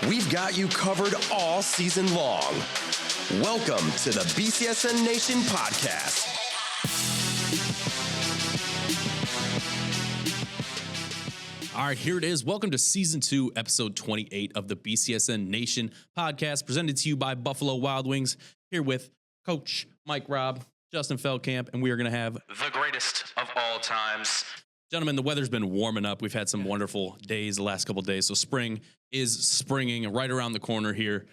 We've got you covered all season long. Welcome to the BCSN Nation podcast. All right, here it is. Welcome to Season 2, Episode 28 of the BCSN Nation podcast, presented to you by Buffalo Wild Wings, here with Coach Mike Robb, Justin Feldkamp, and we are going to have the greatest of all times. Gentlemen, the weather's been warming up. We've had some wonderful days the last couple of days, so spring is springing right around the corner here.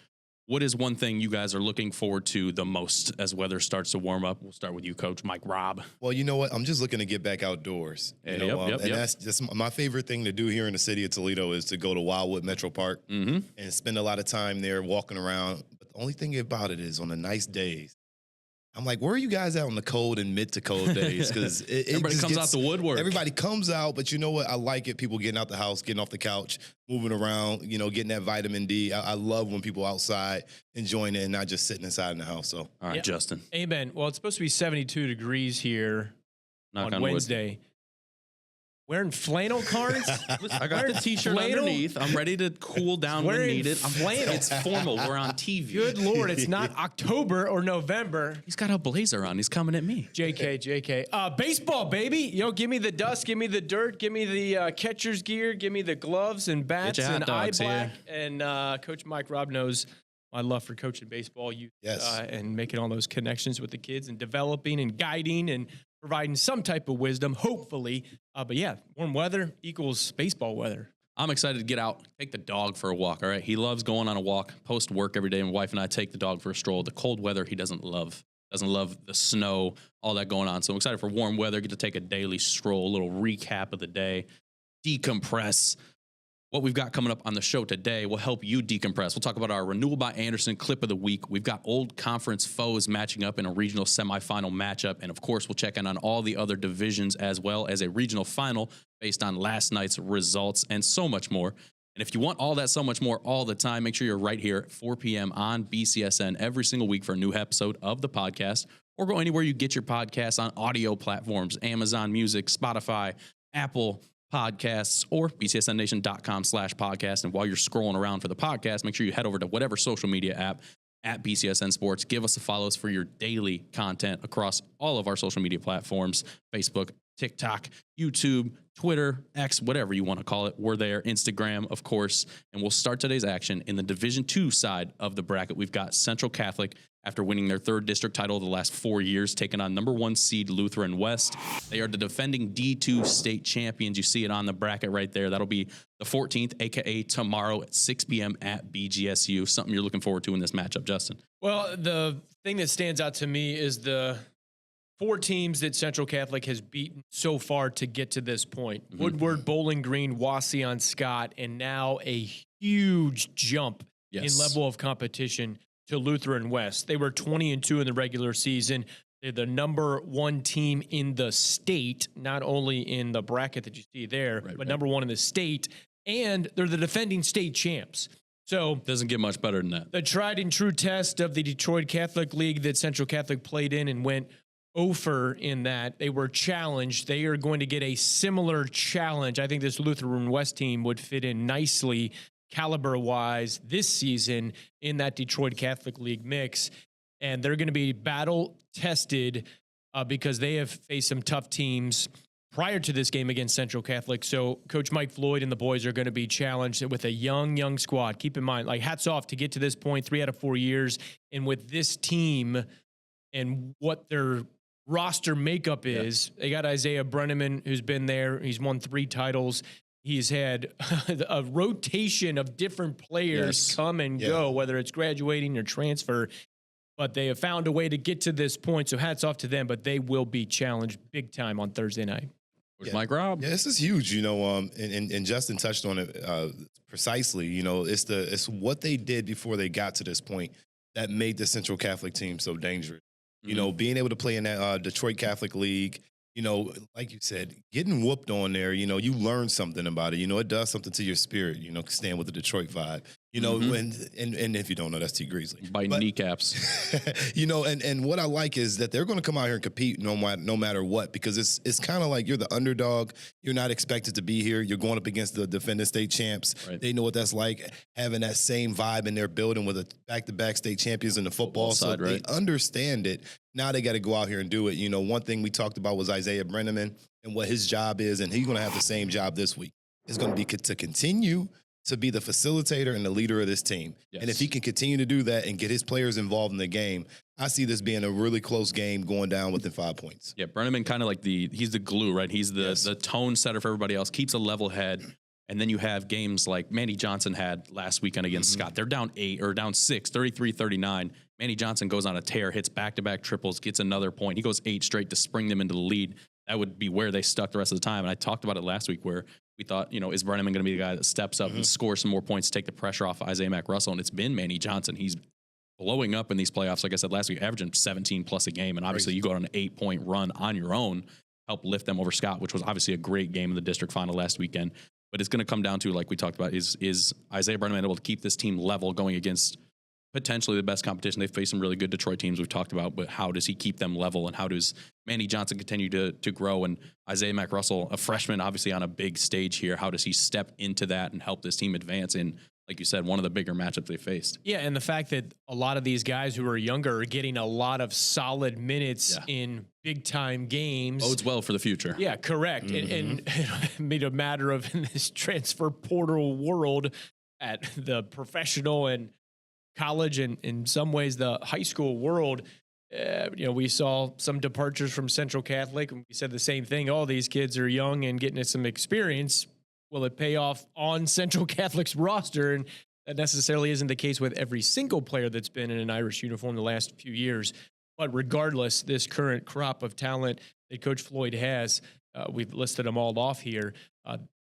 What is one thing you guys are looking forward to the most as weather starts to warm up? We'll start with you, Coach Mike Robb. Well, you know what? I'm just looking to get back outdoors. That's just my favorite thing to do here in the city of Toledo is to go to Wildwood Metro Park and spend a lot of time there walking around. But the only thing about it is on the nice days, I'm like, where are you guys at on the cold and mid to cold days? Because everybody comes out the woodwork. Everybody comes out, but you know what? I like it. People getting out the house, getting off the couch, moving around, getting that vitamin D. I love when people outside enjoying it and not just sitting inside in the house. So, all right, Justin. Amen. Well, it's supposed to be 72 degrees here on Wednesday. Wearing flannel cards? I got the t-shirt underneath. I'm ready to cool down when needed. It's formal. We're on TV. Good Lord, it's not October or November. He's got a blazer on. He's coming at me. JK. Baseball, baby. Give me the dust, give me the dirt, give me the catcher's gear, give me the gloves and bats and eye black. And Coach Mike Robb knows my love for coaching baseball youth and making all those connections with the kids and developing and guiding and providing some type of wisdom, hopefully. But yeah, warm weather equals baseball weather. I'm excited to get out, take the dog for a walk, all right? He loves going on a walk post-work every day. My wife and I take the dog for a stroll. The cold weather he doesn't love. Doesn't love the snow, all that going on. So I'm excited for warm weather, get to take a daily stroll, a little recap of the day, decompress. What we've got coming up on the show today will help you decompress. We'll talk about our Renewal by Anderson clip of the week. We've got old conference foes matching up in a regional semifinal matchup. And, of course, we'll check in on all the other divisions as well as a regional final based on last night's results and so much more. And if you want all that, so much more all the time, make sure you're right here at 4 p.m. on BCSN every single week for a new episode of the podcast. Or go anywhere you get your podcasts on audio platforms, Amazon Music, Spotify, Apple Podcasts, or bcsnnation.com/podcast. And while you're scrolling around for the podcast, make sure you head over to whatever social media app at BCSN Sports. Give us a follows for your daily content across all of our social media platforms, Facebook, TikTok, YouTube, Twitter, X, whatever you want to call it. We're there. Instagram, of course. And we'll start today's action in the Division II side of the bracket. We've got Central Catholic, after winning their third district title the last 4 years, taking on number 1 seed Lutheran West. They are the defending D2 state champions. You see it on the bracket right there. That'll be the 14th, a.k.a. tomorrow at 6 p.m. at BGSU. Something you're looking forward to in this matchup, Justin. Well, the thing that stands out to me is the 4 teams that Central Catholic has beaten so far to get to this point. Woodward, Bowling Green, Wauseon-Scott, and now a huge jump in level of competition to Lutheran West. They were 20-2 in the regular season. They're the number 1 team in the state, not only in the bracket that you see there, but number 1 in the state, and they're the defending state champs. So doesn't get much better than that. The tried and true test of the Detroit Catholic League that Central Catholic played in and went over in that. They were challenged. They are going to get a similar challenge. I think this Lutheran West team would fit in nicely caliber-wise this season in that Detroit Catholic League mix. And they're going to be battle-tested because they have faced some tough teams prior to this game against Central Catholic. So Coach Mike Floyd and the boys are going to be challenged with a young squad. Keep in mind, hats off to get to this point, 3 out of 4 years. And with this team and what their roster makeup is, they got Isaiah Brenneman, who's been there. He's won 3 titles. He's had a rotation of different players come and go, whether it's graduating or transfer. But they have found a way to get to this point, so hats off to them. But they will be challenged big time on Thursday night. Mike Robb. Yeah, this is huge, and Justin touched on it precisely. It's what they did before they got to this point that made the Central Catholic team so dangerous. Being able to play in that Detroit Catholic League, like you said, getting whooped on there, you learn something about it. It does something to your spirit, staying with the Detroit vibe. You know, when and if you don't know, that's T. Greasley. By kneecaps. You know, and what I like is that they're going to come out here and compete no matter what, because it's kind of like you're the underdog. You're not expected to be here. You're going up against the defending state champs. Right. They know what that's like, having that same vibe in their building with a back-to-back state champions in the football side. So they understand it. Now they got to go out here and do it. You know, one thing we talked about was Isaiah Brenneman and what his job is, and he's going to have the same job this week. It's going to be to continue to be the facilitator and the leader of this team. Yes. And if he can continue to do that and get his players involved in the game, I see this being a really close game going down within 5 points. Yeah, Brenneman kind of like he's the glue, right? He's the tone setter for everybody else, keeps a level head. And then you have games like Manny Johnson had last weekend against Scott. They're down 6, 33-39. Manny Johnson goes on a tear, hits back-to-back triples, gets another point. He goes 8 straight to spring them into the lead. That would be where they stuck the rest of the time. And I talked about it last week where we thought, you know, is Brenneman going to be the guy that steps up and scores some more points to take the pressure off Isaiah Mack Russell? And it's been Manny Johnson. He's blowing up in these playoffs. Like I said last week, averaging 17 plus a game. And obviously you go on an 8-point run on your own, help lift them over Scott, which was obviously a great game in the district final last weekend. But it's going to come down to, like we talked about, is Isaiah Brenneman able to keep this team level going against potentially the best competition? They've faced some really good Detroit teams we've talked about, but how does he keep them level, and how does Manny Johnson continue to grow? And Isaiah Mack Russell, a freshman, obviously on a big stage here, how does he step into that and help this team advance in, like you said, one of the bigger matchups they faced? Yeah, and the fact that a lot of these guys who are younger are getting a lot of solid minutes in big-time games. Bodes well for the future. Yeah, correct. And it made a matter of, in this transfer portal world, at the professional and college and in some ways the high school world, you know, we saw some departures from Central Catholic, and we said the same thing. All these kids are young and getting some experience. Will it pay off on Central Catholic's roster? And that necessarily isn't the case with every single player that's been in an Irish uniform the last few years. But regardless, this current crop of talent that Coach Floyd has, we've listed them all off here,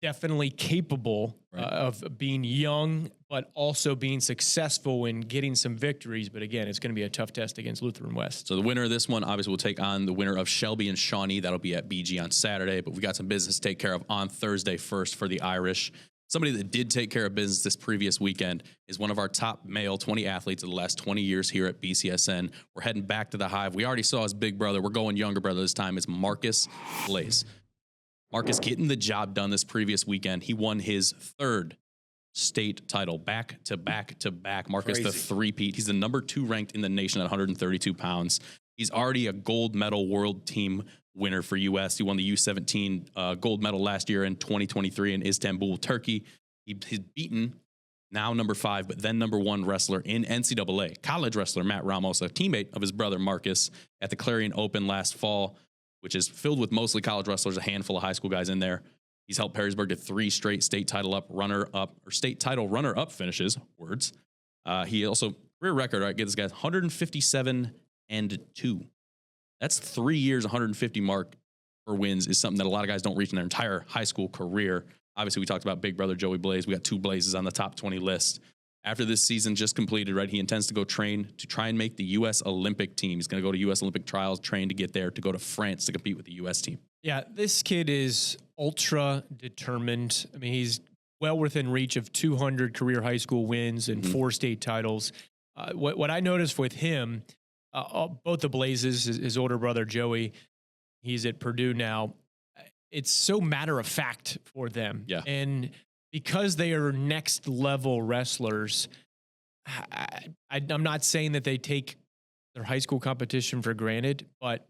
definitely capable of being young, but also being successful in getting some victories. But again, it's going to be a tough test against Lutheran West. So the winner of this one obviously will take on the winner of Shelby and Shawnee. That'll be at BG on Saturday, but we got some business to take care of on Thursday first for the Irish. Somebody that did take care of business this previous weekend is one of our top male 20 athletes of the last 20 years here at BCSN. We're heading back to the Hive. We already saw his big brother. We're going younger brother this time. It's 𝗦𝗫ce 𝗶𝘶𝘶. Marcus getting the job done this previous weekend. He won his 3rd state title back to back to back. Marcus, the three-peat. He's the number 2 ranked in the nation at 132 pounds. He's already a gold medal world team winner for U.S. He won the U17 gold medal last year in 2023 in Istanbul, Turkey. He's beaten now number 5, but then number 1 wrestler in NCAA, college wrestler Matt Ramos, a teammate of his brother Marcus, at the Clarion Open last fall, which is filled with mostly college wrestlers, a handful of high school guys in there. He's helped Perrysburg to 3 straight state title runner-up finishes. Words. He also, career record, right, get this guy 157-2. That's 3 years, 150 mark for wins is something that a lot of guys don't reach in their entire high school career. Obviously, we talked about big brother Joey Blaze. We got 2 Blazes on the top 20 list. After this season just completed, right, he intends to go train to try and make the U.S. Olympic team. He's going to go to U.S. Olympic trials, train to get there, to go to France to compete with the U.S. team. Yeah, this kid is ultra determined. I mean, he's well within reach of 200 career high school wins and 4 state titles. What I noticed with him, both the Blazes, his older brother Joey, he's at Purdue now, it's so matter of fact for them. Yeah. And because they are next level wrestlers, I'm not saying that they take their high school competition for granted, but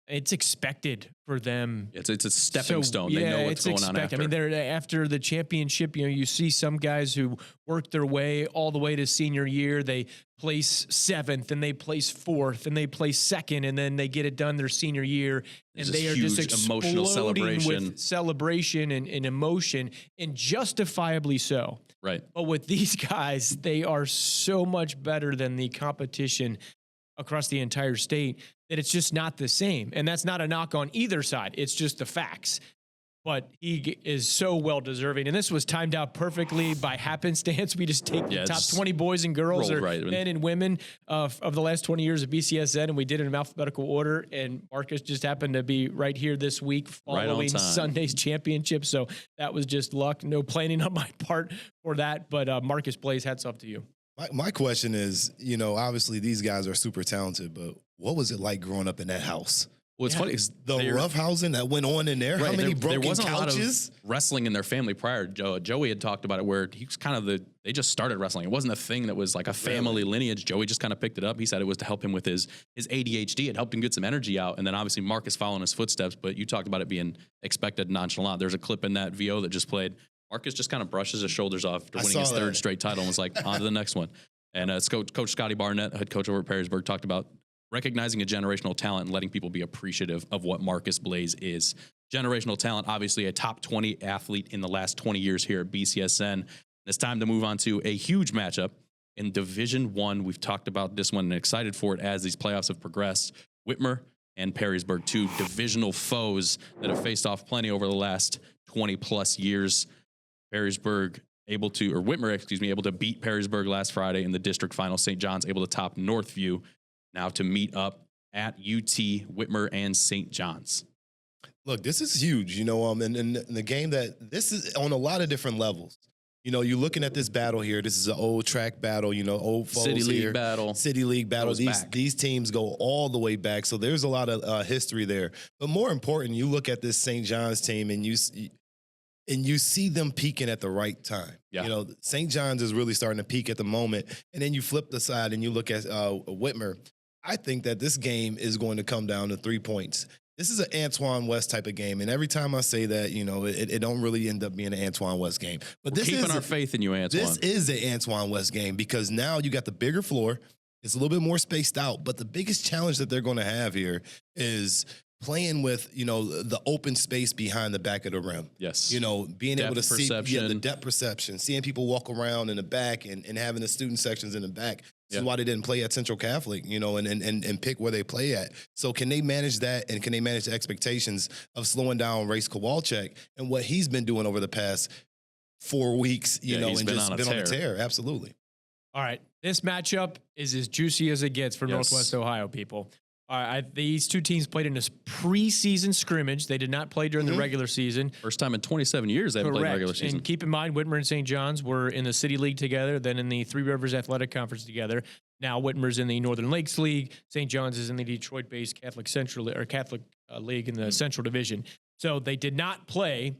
it's expected for them. It's a stepping stone. They know what's going on after. I mean, they're after the championship. You know, you see some guys who work their way all the way to senior year. They place 7th, and they place 4th, and they place 2nd, and then they get it done their senior year, and they are just exploding emotional celebration and emotion, and justifiably so. Right. But with these guys, they are so much better than the competition across the entire state that it's just not the same. And that's not a knock on either side. It's just the facts. but he is so well deserving. And this was timed out perfectly by happenstance. We just take the top 20 boys and girls, or men and women of the last 20 years of BCSN, and we did it in alphabetical order. And Marcus just happened to be right here this week following Sunday's championship. So that was just luck. No planning on my part for that. But Marcus Blaze, hats off to you. My question is, obviously these guys are super talented, but what was it like growing up in that house? Well, it's funny is the roughhousing that went on in there. Right, how many broken couches? There wasn't a lot of wrestling in their family prior. Joey had talked about it, where he was kind of they just started wrestling. It wasn't a thing that was like a family lineage. Joey just kind of picked it up. He said it was to help him with his ADHD. It helped him get some energy out. And then obviously Marcus following his footsteps. But you talked about it being expected, nonchalant. There's a clip in that VO that just played. Marcus just kind of brushes his shoulders off after winning his third straight title and was like, on to the next one. And Coach Scotty Barnett, head coach over at Perrysburg, talked about recognizing a generational talent and letting people be appreciative of what Marcus Blaze is. Generational talent, obviously a top 20 athlete in the last 20 years here at BCSN. It's time to move on to a huge matchup in Division I. We've talked about this one and excited for it as these playoffs have progressed. Whitmer and Perrysburg, two divisional foes that have faced off plenty over the last 20 plus years. Whitmer, able to beat Perrysburg last Friday in the district final. St. John's able to top Northview. Now to meet up at UT, Whitmer, and St. John's. Look, this is huge, and the game that this is on a lot of different levels. You're looking at this battle here. This is an old track battle, old foes City League here. battle. City League battle. These teams go all the way back, so there's a lot of history there. But more important, you look at this St. John's team and you see them peaking at the right time. Yeah. St. John's is really starting to peak at the moment, and then you flip the side and you look at Whitmer. I think that this game is going to come down to 3 points. This is an Antoine West type of game, and every time I say that, it don't really end up being an Antoine West game. But We're keeping our faith in you, Antoine. This is an Antoine West game because now you got the bigger floor. It's a little bit more spaced out, but the biggest challenge that they're going to have here is playing with, the open space behind the back of the rim. Yes. Being able to see the depth perception, seeing people walk around in the back and having the student sections in the back. This is why they didn't play at Central Catholic, and pick where they play at. So can they manage that, and can they manage the expectations of slowing down 𝗦𝗫ce 𝗶𝘁𝘀 and what he's been doing over the past 4 weeks, and just been on a tear. Absolutely. All right. This matchup is as juicy as it gets for Northwest Ohio people. These two teams played in a preseason scrimmage. They did not play during the regular season. First time in 27 years they haven't played regular season. And keep in mind, Whitmer and St. John's were in the City League together, then in the Three Rivers Athletic Conference together. Now Whitmer's in the Northern Lakes League. St. John's is in the Detroit-based Catholic League in the Central Division. So they did not play.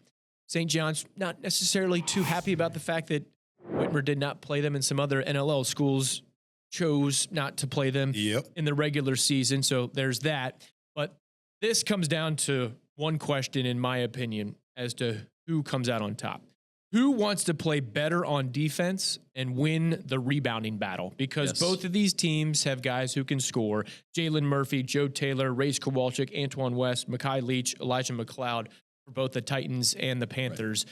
St. John's not necessarily too happy about the fact that Whitmer did not play them, and some other NLL schools chose not to play them in the regular season. So there's that. But this comes down to one question, in my opinion, as to who comes out on top. Who wants to play better on defense and win the rebounding battle? Because both of these teams have guys who can score. Jalen Murphy, Joe Taylor, 𝗦𝗫ce 𝗶𝘁𝘀, Antoine West, Mekhi Leach, Elijah McLeod for both the Titans and the Panthers.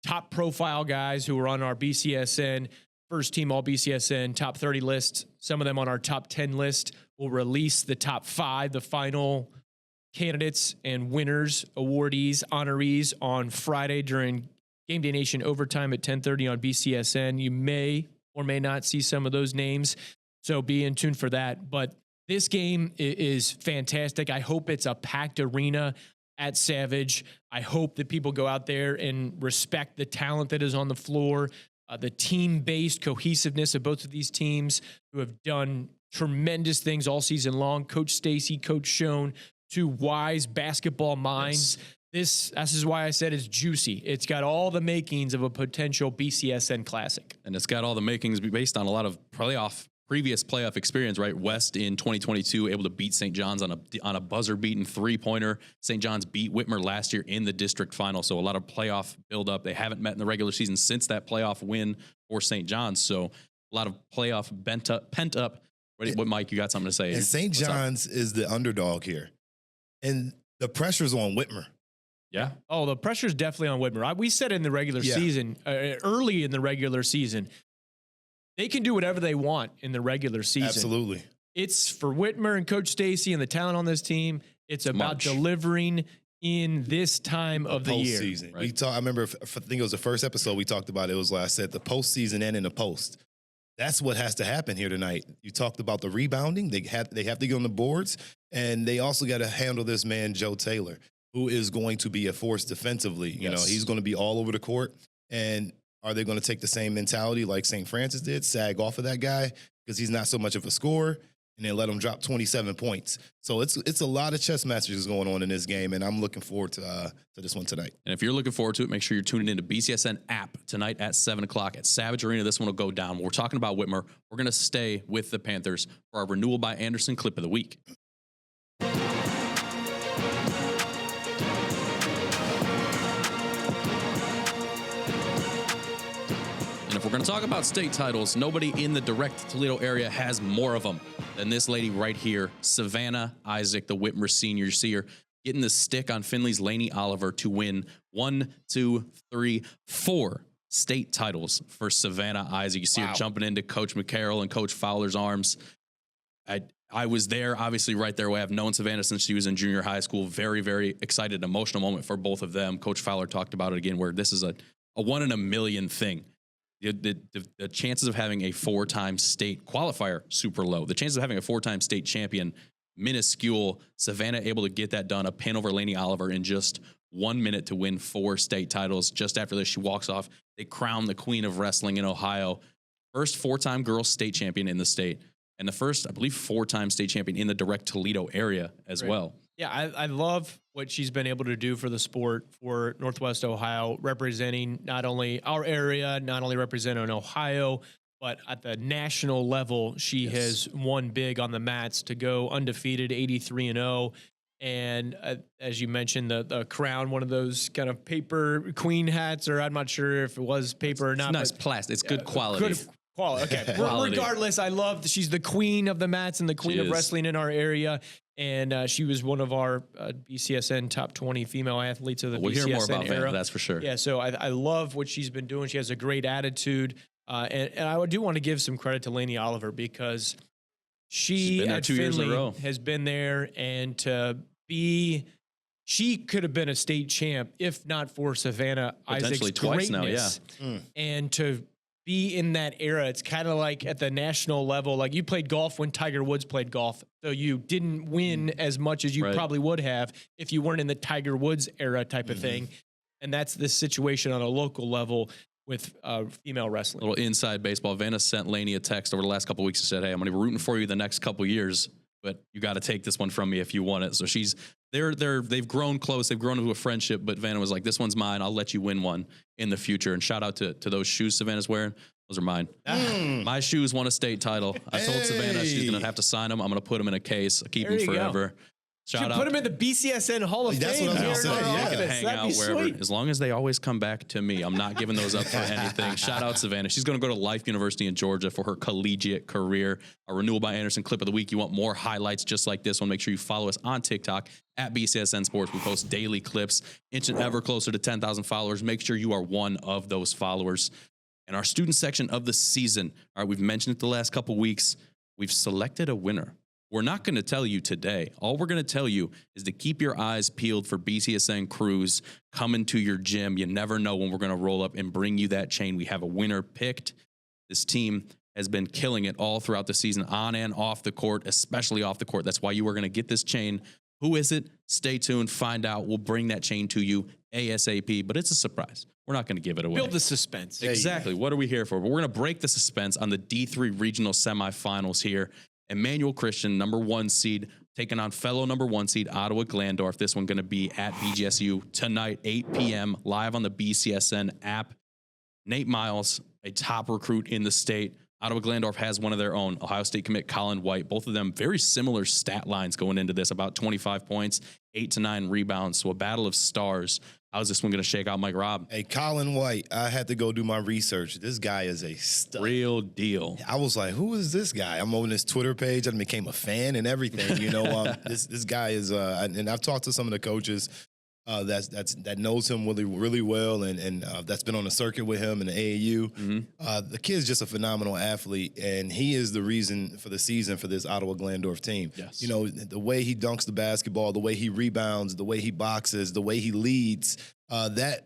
Top profile guys who are on our BCSN first team all BCSN top 30 list. Some of them on our top 10 list. We'll release the top 5, the final candidates and winners, awardees, honorees on Friday during Game Day Nation overtime at 10:30 on BCSN. You may or may not see some of those names, so be in tune for that. But this game is fantastic. I hope it's a packed arena at Savage. I hope that people go out there and respect the talent that is on the floor. The team-based cohesiveness of both of these teams who have done tremendous things all season long. Coach 𝗦�57, Coach Schoen, two wise basketball minds. This is why I said it's juicy. It's got all the makings of a potential BCSN classic. And it's got all the makings based on a lot of previous playoff experience, right? West in 2022 able to beat St. John's on a buzzer-beaten three-pointer. St. John's beat Whitmer last year in the district final, so a lot of playoff build-up. They haven't met in the regular season since that playoff win for St. John's, so a lot of playoff pent up. What, Mike, you got something to say? And St. John's is the underdog here, and the pressure's on Whitmer. Yeah. Oh, the pressure's definitely on Whitmer. We said in the regular season, early in the regular season, they can do whatever they want in the regular season. Absolutely. It's for Whitmer and Coach 𝗬𝗪cy and the talent on this team. It's about delivering in this time of the year. Postseason. Right. I remember, I think it was the first episode we talked about. It was last said the postseason and in the post. That's what has to happen here tonight. You talked about the rebounding. They have to get on the boards, and they also got to handle this man, Joe Taylor, who is going to be a force defensively. You know, he's going to be all over the court. And are they going to take the same mentality like St. Francis did, sag off of that guy because he's not so much of a scorer, and then let him drop 27 points? So it's a lot of chess matches going on in this game, and I'm looking forward to this one tonight. And if you're looking forward to it, make sure you're tuning into BCSN app tonight at 7 o'clock at Savage Arena. This one will go down. We're talking about Whitmer. We're going to stay with the Panthers for our Renewal by Anderson clip of the week. And if we're going to talk about state titles, nobody in the direct Toledo area has more of them than this lady right here, Savannah Isaac, the Whitmer senior. You see her getting the stick on Finley's Lainey Oliver to win 4 state titles for Savannah Isaac. You see her jumping into Coach McCarroll and Coach Fowler's arms. I was there, obviously right there. I've known Savannah since she was in junior high school. Very, very excited, emotional moment for both of them. Coach Fowler talked about it again, where this is a 1 in a million thing. The chances of having a 4-time state qualifier, super low. The chances of having a 4-time state champion, minuscule. Savannah able to get that done, a pin over Lainey Oliver in just 1 minute to win 4 state titles. Just after this, she walks off. They crown the queen of wrestling in Ohio. First 4-time girls state champion in the state. And the first, I believe, 4-time state champion in the direct Toledo area as well. Yeah, I love what she's been able to do for the sport for Northwest Ohio, representing not only our area, not only representing Ohio, but at the national level, she has won big on the mats to go undefeated, 83-0. And as you mentioned, the crown, one of those kind of paper queen hats, or I'm not sure if it was paper or not. It's nice plastic. It's good quality. Good quality. Okay. Regardless, I love she's the queen of the mats and the queen of wrestling in our area. And she was one of our BCSN top 20 female athletes of the BCSN hear more about era. that, that's for sure. Yeah, so I love what she's been doing. She has a great attitude. And I do want to give some credit to Lainey Oliver, because she been there at 2 years in a Finley row. has been there, and she could have been a state champ if not for Savannah Potentially Isaac's twice greatness. now, And to be in that era, it's kind of like at the national level, like you played golf when Tiger Woods played golf, so you didn't win as much as you probably would have if you weren't in the Tiger Woods era type of thing. And that's the situation on a local level with female wrestling. A little inside baseball. Vanna sent Lainey a text over the last couple of weeks and said, hey, I'm going to be rooting for you the next couple of years, but you got to take this one from me if you want it. So they've grown close. They've grown into a friendship, but Vanna was like, this one's mine. I'll let you win one in the future. And shout out to those shoes Savannah's wearing. Those are mine. My shoes won a state title. I told Savannah she's going to have to sign them. I'm going to put them in a case. I'll keep them forever. Should put them in the BCSN Hall of Fame. That's what I was going to say. They can hang out wherever. Sweet. As long as they always come back to me. I'm not giving those up for anything. Shout out Savannah. She's going to go to Life University in Georgia for her collegiate career. Our Renewal by Anderson clip of the week. You want more highlights just like this one, make sure you follow us on TikTok at BCSN Sports. We post daily clips, inching ever closer to 10,000 followers. Make sure you are one of those followers. And our student section of the season. All right, we've mentioned it the last couple weeks. We've selected a winner. We're not going to tell you today. All we're going to tell you is to keep your eyes peeled for BCSN crews coming to your gym. You never know when we're going to roll up and bring you that chain. We have a winner picked. This team has been killing it all throughout the season, on and off the court, especially off the court. That's why you are going to get this chain. Who is it? Stay tuned. Find out. We'll bring that chain to you ASAP, but it's a surprise. We're not going to give it away. Build the suspense. Exactly. What are we here for? But we're going to break the suspense on the D3 regional semifinals here. Emmanuel Christian, number 1 seed, taking on fellow number 1 seed Ottawa Glandorf. This one going to be at BGSU tonight, 8 p.m., live on the BCSN app. Nate Miles, a top recruit in the state. Ottawa Glandorf has one of their own, Ohio State commit Colin White. Both of them very similar stat lines going into this, about 25 points, 8 to 9 rebounds. So a battle of stars. How's this one going to shake out, Mike Robb? Hey, Colin White, I had to go do my research. This guy is a stud. Real deal. I was like, who is this guy? I'm on his Twitter page. I became a fan and everything. You know, this guy is, and I've talked to some of the coaches. that knows him really, really well, and that's been on the circuit with him in the AAU. Mm-hmm. The kid's just a phenomenal athlete, and he is the reason for the season for this Ottawa Glandorf team. Yes. You know, the way he dunks the basketball, the way he rebounds, the way he boxes, the way he leads, that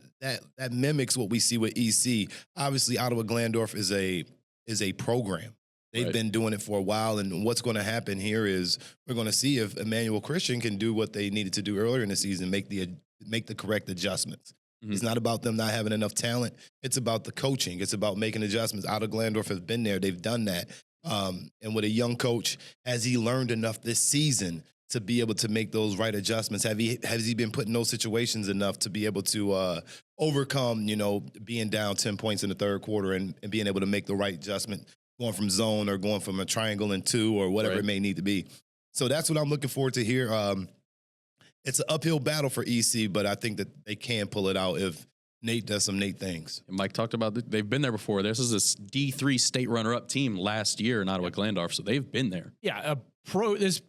mimics what we see with EC. Obviously, Ottawa Glandorf is a program. They've been doing it for a while, and what's going to happen here is we're going to see if Emmanuel Christian can do what they needed to do earlier in the season, make the correct adjustments. Mm-hmm. It's not about them not having enough talent. It's about the coaching. It's about making adjustments. Ottawa Glandorf has been there. They've done that. And with a young coach, has he learned enough this season to be able to make those right adjustments? Has he been put in those situations enough to be able to overcome, being down 10 points in the third quarter and being able to make the right adjustment, going from zone or going from a triangle and two or whatever it may need to be. So that's what I'm looking forward to here. It's an uphill battle for EC, but I think that they can pull it out if Nate does some Nate things. And Mike talked about they've been there before. This is a D3 state runner-up team last year in Ottawa Glandorf, so they've been there. Yeah, this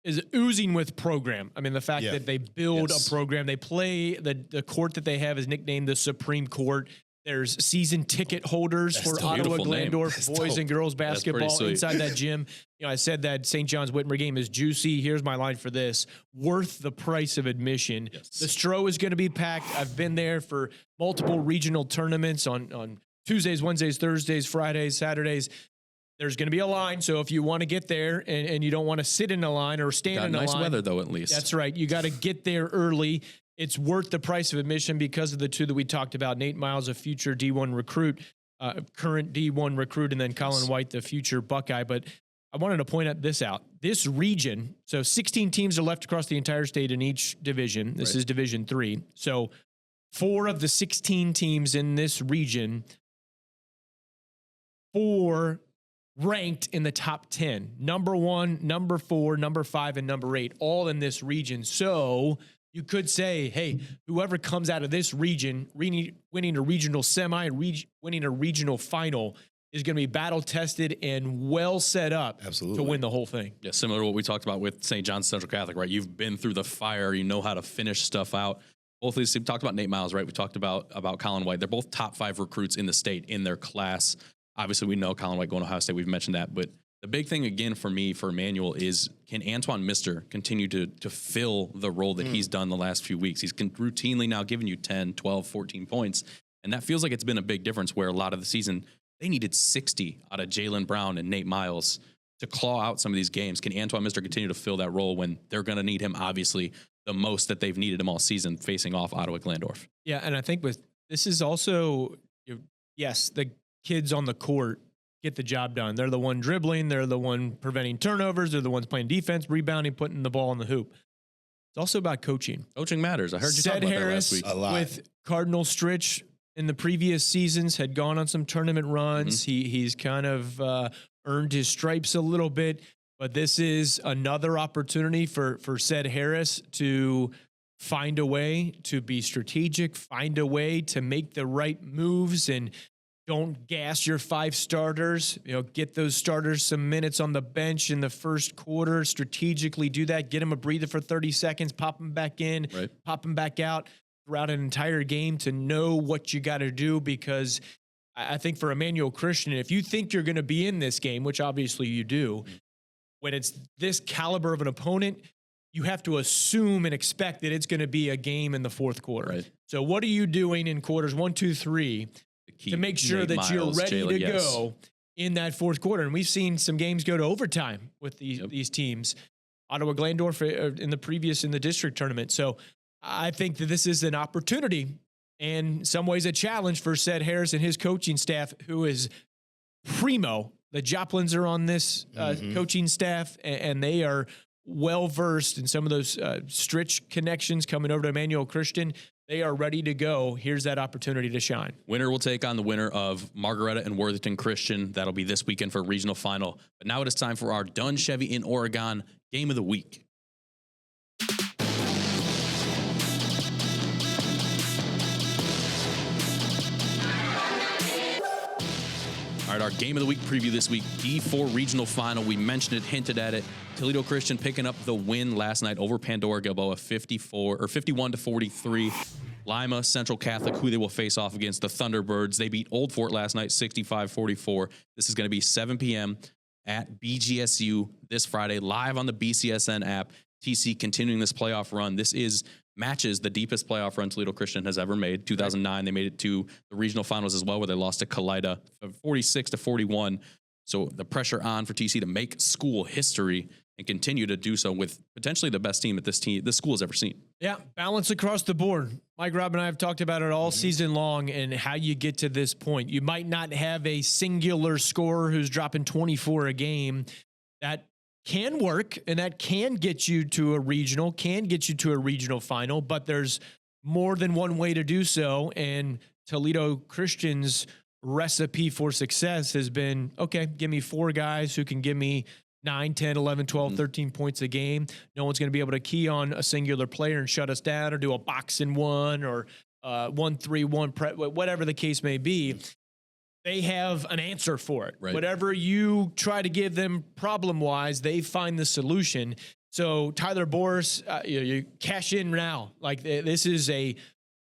is oozing with program. I mean, the fact that they build a program, they play the court that they have is nicknamed the Supreme Court. There's season ticket holders for Ottawa Glandorf boys and girls basketball inside that gym. I said that St. John's Whitmer game is juicy. Here's my line for this: worth the price of admission. Yes. The Stro is going to be packed. I've been there for multiple regional tournaments on Tuesdays, Wednesdays, Thursdays, Fridays, Saturdays. There's going to be a line, so if you want to get there and you don't want to sit in a line or stand in a line. Nice weather, though, at least. That's right. You got to get there early. It's worth the price of admission because of the two that we talked about. Nate Miles, a future D1 recruit, current D1 recruit, and then Colin White, the future Buckeye. But I wanted to point out. This region, so 16 teams are left across the entire state in each division. This is Division 3. So 4 of the 16 teams in this region, 4 ranked in the top 10. Number 1, number 4, number 5, and number 8, all in this region. So you could say, hey, whoever comes out of this region, winning a regional semi, winning a regional final, is going to be battle-tested and well set up to win the whole thing. Yeah, similar to what we talked about with St. John's Central Catholic, right? You've been through the fire. You know how to finish stuff out. Both of these, we talked about Nate Miles, right? We talked about Colin White. They're both top 5 recruits in the state in their class. Obviously, we know Colin White going to Ohio State. We've mentioned that. But the big thing, again, for me, for Emmanuel, is can Antoine Mister continue to fill the role that he's done the last few weeks? He's routinely now giving you 10, 12, 14 points. And that feels like it's been a big difference where a lot of the season, they needed 60 out of Jalen Brown and Nate Miles to claw out some of these games. Can Antoine Mister continue to fill that role when they're going to need him, obviously, the most that they've needed him all season, facing off Ottawa Glandorf? Yeah, and I think this is also, yes, the kids on the court get the job done. They're the one dribbling. They're the one preventing turnovers. They're the ones playing defense, rebounding, putting the ball in the hoop. It's also about coaching. Coaching matters. I heard you talk about that last week. A lot. With Cardinal Stritch in the previous seasons had gone on some tournament runs. He's kind of earned his stripes a little bit, but this is another opportunity for Ced Harris to find a way to be strategic, find a way to make the right moves, and don't gas your 5 starters. Get those starters some minutes on the bench in the first quarter. Strategically do that. Get them a breather for 30 seconds. Pop them back in. Pop them back out throughout an entire game to know what you got to do. Because I think for Emmanuel Christian, if you think you're going to be in this game, which obviously you do, when it's this caliber of an opponent, you have to assume and expect that it's going to be a game in the fourth quarter. So what are you doing in quarters 1, 2, 3? To make sure that you're ready to go in that fourth quarter. And we've seen some games go to overtime with these teams. Ottawa Glandorf in the district tournament. So I think that this is an opportunity and in some ways a challenge for Ced Harris and his coaching staff, who is primo. The Joplins are on this coaching staff, and they are well-versed in some of those Stritch connections coming over to Emmanuel Christian. They are ready to go. Here's that opportunity to shine. Winner will take on the winner of Margaretta and Worthington Christian. That'll be this weekend for a regional final. But now it is time for our Dunn Chevy in Oregon Game of the Week. All All right, our game of the week preview this week, D4 regional final. We mentioned it, hinted at it. Toledo Christian picking up the win last night over Pandora Gilboa, 51-43. Lima Central Catholic, who they will face off against, the Thunderbirds. They beat Old Fort last night, 65-44. This is going to be 7 p.m. at BGSU this Friday, live on the BCSN app. TC continuing this playoff run. This matches the deepest playoff run Toledo Christian has ever made. 2009, they made it to the regional finals as well, where they lost to Collegiate 46-41. So the pressure on for TC to make school history and continue to do so with potentially the best team this school has ever seen. Yeah, balance across the board. Mike, Rob, and I have talked about it all season long and how you get to this point. You might not have a singular scorer who's dropping 24 a game. That can work, and that can get you to a regional, final, but there's more than one way to do so, and Toledo Christian's recipe for success has been, okay, give me 4 guys who can give me 9, 10, 11, 12, 13 points a game. No one's going to be able to key on a singular player and shut us down or do a box and one or 1-3-1, whatever the case may be. They have an answer for it. Right. Whatever you try to give them problem-wise, they find the solution. So Tyler Boris, you cash in now. Like, this is a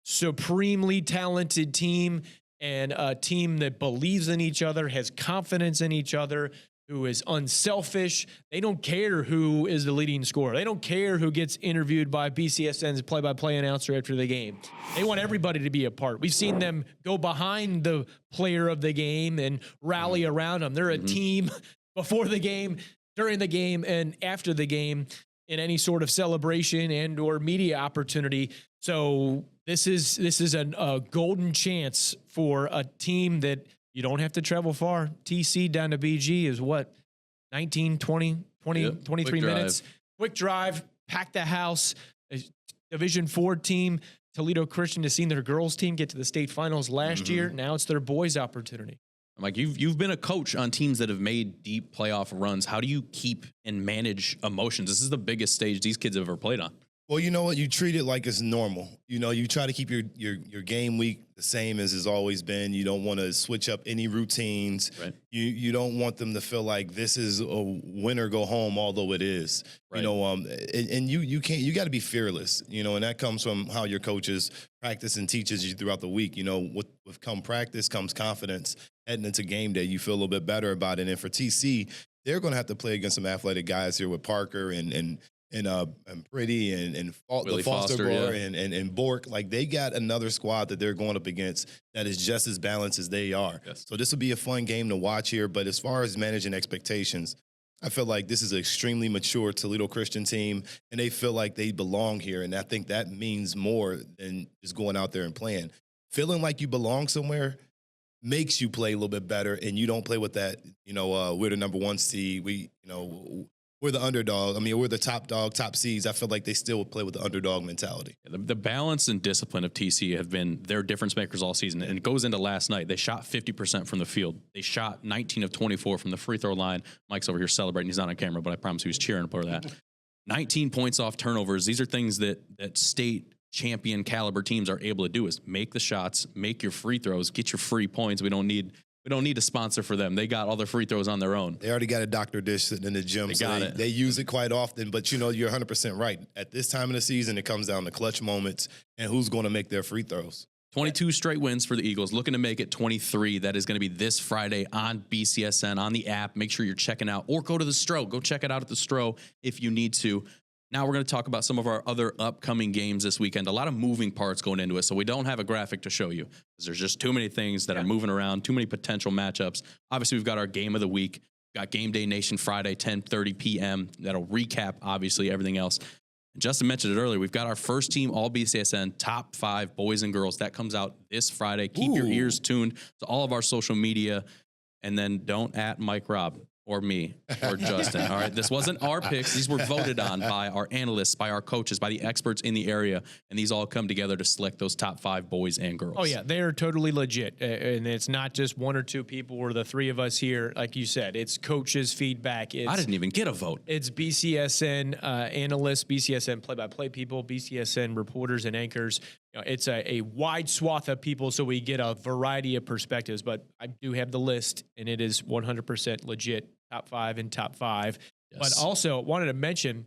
supremely talented team and a team that believes in each other, has confidence in each other, who is unselfish. They don't care who is the leading scorer. They don't care who gets interviewed by BCSN's play-by-play announcer after the game. They want everybody to be a part. We've seen them go behind the player of the game and rally around them. They're a team before the game, during the game, and after the game in any sort of celebration and or media opportunity. So this is a golden chance for a team that you don't have to travel far. TC down to BG is what? 19, 20, 23 minutes. Quick drive, pack the house. A Division IV team. Toledo Christian has seen their girls team get to the state finals last year. Now it's their boys' opportunity. Mike, you've been a coach on teams that have made deep playoff runs. How do you keep and manage emotions? This is the biggest stage these kids have ever played on. Well, you know what? You treat it like it's normal. You know, you try to keep your game week the same as it's always been. You don't want to switch up any routines. Right. You don't want them to feel like this is a win or go home, although it is. Right. You know, and you got to be fearless. You know, and that comes from how your coaches practice and teaches you throughout the week. You know, with come practice comes confidence. Heading into game day, you feel a little bit better about it. And for TC, they're going to have to play against some athletic guys here with Parker and Pretty and the Foster and Bork. Like, they got another squad that they're going up against that is just as balanced as they are. Yes. So this will be a fun game to watch here. But as far as managing expectations, I feel like this is an extremely mature Toledo Christian team, and they feel like they belong here. And I think that means more than just going out there and playing. Feeling like you belong somewhere makes you play a little bit better, and you don't play with that, we're the number 1 seed. We're the underdog. I mean, we're the top dog, top seeds. I feel like they still play with the underdog mentality. The balance and discipline of TC have been their difference makers all season. And it goes into last night. They shot 50% from the field. They shot 19 of 24 from the free throw line. Mike's over here celebrating. He's not on camera, but I promise he was cheering for that. 19 points off turnovers. These are things that state champion caliber teams are able to do, is make the shots, make your free throws, get your free points. We don't need a sponsor for them. They got all their free throws on their own. They already got a Dr. Dish sitting in the gym. They use it quite often, but you're 100% right. At this time of the season, it comes down to clutch moments and who's going to make their free throws. 22 straight wins for the Eagles, looking to make it 23. That is going to be this Friday on BCSN, on the app. Make sure you're checking out, or go to the Stro. Go check it out at the Stro if you need to. Now we're going to talk about some of our other upcoming games this weekend. A lot of moving parts going into it, so we don't have a graphic to show you because there's just too many things that are moving around, too many potential matchups. Obviously, we've got our game of the week. We've got Game Day Nation Friday, 10:30 p.m. That'll recap, obviously, everything else. And Justin mentioned it earlier. We've got our first team all BCSN top 5 boys and girls. That comes out this Friday. Keep your ears tuned to all of our social media, and then don't at Mike Rob or me or Justin. All right. This wasn't our picks. These were voted on by our analysts, by our coaches, by the experts in the area. And these all come together to select those top 5 boys and girls. Oh, yeah. They are totally legit. And it's not just 1 or 2 people or the 3 of us here. Like you said, it's coaches' feedback. I didn't even get a vote. It's BCSN analysts, BCSN play-by-play people, BCSN reporters and anchors it's a wide swath of people, so we get a variety of perspectives. But I do have the list, and it is 100% legit, top 5 and top 5. Yes. But also wanted to mention,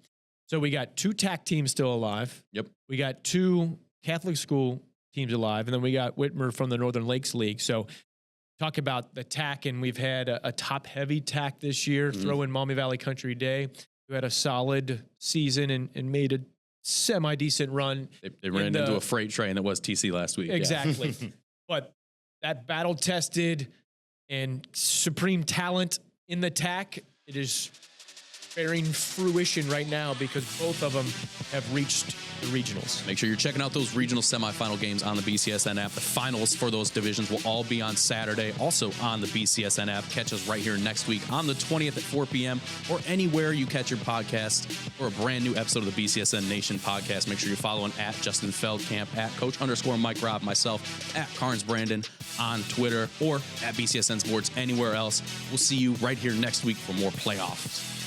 so we got 2 TAC teams still alive. Yep. We got 2 Catholic school teams alive, and then we got Whitmer from the Northern Lakes League. So talk about the TAC, and we've had a top-heavy TAC this year, throw in Maumee Valley Country Day, who had a solid season and made a semi-decent run. They ran into a freight train that was TC last week. Exactly. Yeah. But that battle-tested and supreme talent in the TAC, it is bearing fruition right now because both of them have reached the regionals. Make sure you're checking out those regional semifinal games on the BCSN app. The finals for those divisions will all be on Saturday, also on the BCSN app. Catch us right here next week on the 20th at 4 p.m. or anywhere you catch your podcast for a brand new episode of the BCSN Nation podcast. Make sure you're following at Justin Feldkamp, at Coach_Mike Robb, myself, at Carnes Brandon on Twitter, or at BCSN Sports anywhere else. We'll see you right here next week for more playoffs.